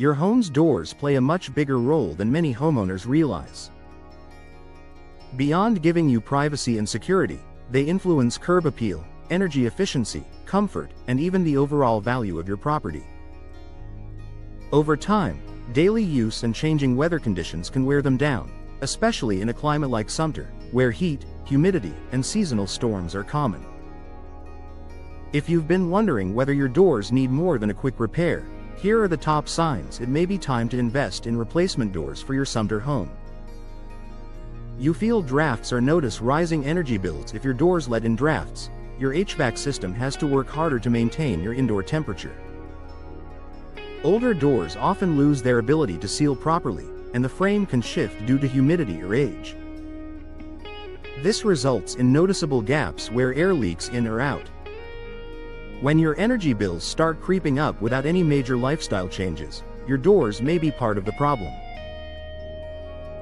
Your home's doors play a much bigger role than many homeowners realize. Beyond giving you privacy and security, they influence curb appeal, energy efficiency, comfort, and even the overall value of your property. Over time, daily use and changing weather conditions can wear them down, especially in a climate like Sumter, where heat, humidity, and seasonal storms are common. If you've been wondering whether your doors need more than a quick repair, here are the top signs it may be time to invest in replacement doors for your Sumter home. You feel drafts or notice rising energy bills. If your doors let in drafts, your HVAC system has to work harder to maintain your indoor temperature. Older doors often lose their ability to seal properly, and the frame can shift due to humidity or age. This results in noticeable gaps where air leaks in or out. When your energy bills start creeping up without any major lifestyle changes, your doors may be part of the problem.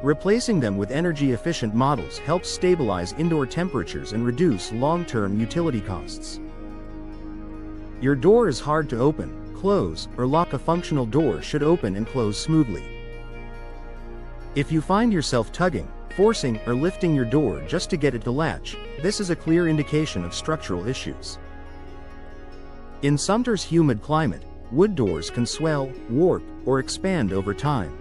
Replacing them with energy-efficient models helps stabilize indoor temperatures and reduce long-term utility costs. Your door is hard to open, close, or lock. A functional door should open and close smoothly. If you find yourself tugging, forcing, or lifting your door just to get it to latch, this is a clear indication of structural issues. In Sumter's humid climate, wood doors can swell, warp, or expand over time.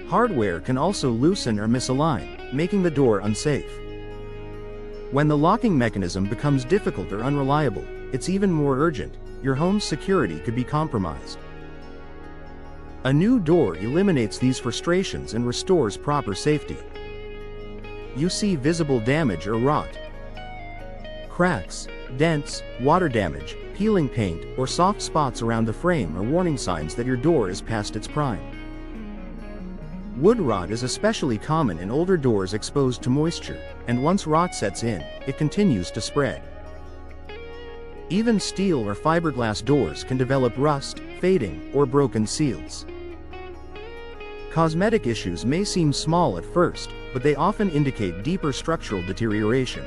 Hardware can also loosen or misalign, making the door unsafe. When the locking mechanism becomes difficult or unreliable, it's even more urgent. Your home's security could be compromised. A new door eliminates these frustrations and restores proper safety. You see visible damage or rot. Cracks, dents, water damage, peeling paint, or soft spots around the frame are warning signs that your door is past its prime. Wood rot is especially common in older doors exposed to moisture, and once rot sets in, it continues to spread. Even steel or fiberglass doors can develop rust, fading, or broken seals. Cosmetic issues may seem small at first, but they often indicate deeper structural deterioration.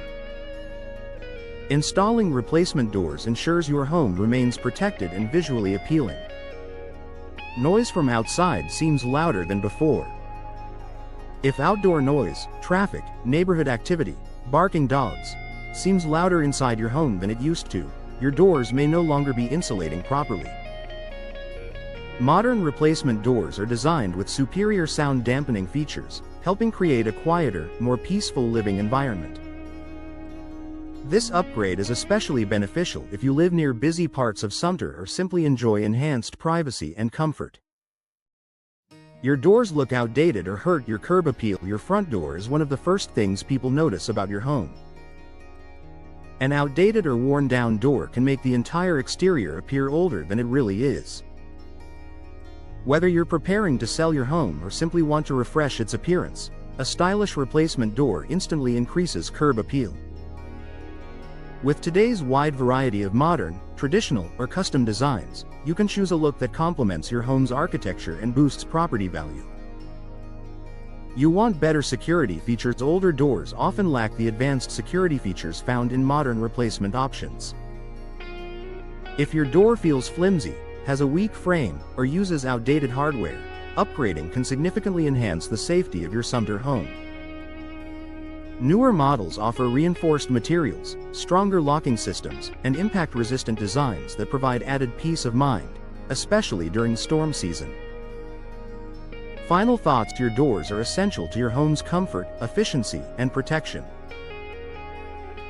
Installing replacement doors ensures your home remains protected and visually appealing. Noise from outside seems louder than before. If outdoor noise, traffic, neighborhood activity, barking dogs, seems louder inside your home than it used to, your doors may no longer be insulating properly. Modern replacement doors are designed with superior sound dampening features, helping create a quieter, more peaceful living environment. This upgrade is especially beneficial if you live near busy parts of Sumter or simply enjoy enhanced privacy and comfort. Your doors look outdated or hurt your curb appeal. Your front door is one of the first things people notice about your home. An outdated or worn-down door can make the entire exterior appear older than it really is. Whether you're preparing to sell your home or simply want to refresh its appearance, a stylish replacement door instantly increases curb appeal. With today's wide variety of modern, traditional, or custom designs, you can choose a look that complements your home's architecture and boosts property value. You want better security features. Older doors often lack the advanced security features found in modern replacement options. If your door feels flimsy, has a weak frame, or uses outdated hardware, upgrading can significantly enhance the safety of your Sumter home. Newer models offer reinforced materials, stronger locking systems, and impact-resistant designs that provide added peace of mind, especially during storm season. Final thoughts: your doors are essential to your home's comfort, efficiency, and protection.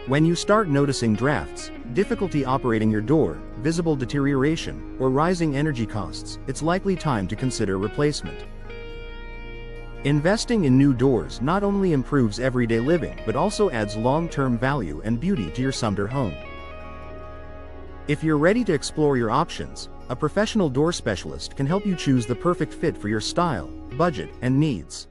When you start noticing drafts, difficulty operating your door, visible deterioration, or rising energy costs, it's likely time to consider replacement. Investing in new doors not only improves everyday living but also adds long-term value and beauty to your Sumter home. If you're ready to explore your options, a professional door specialist can help you choose the perfect fit for your style, budget, and needs.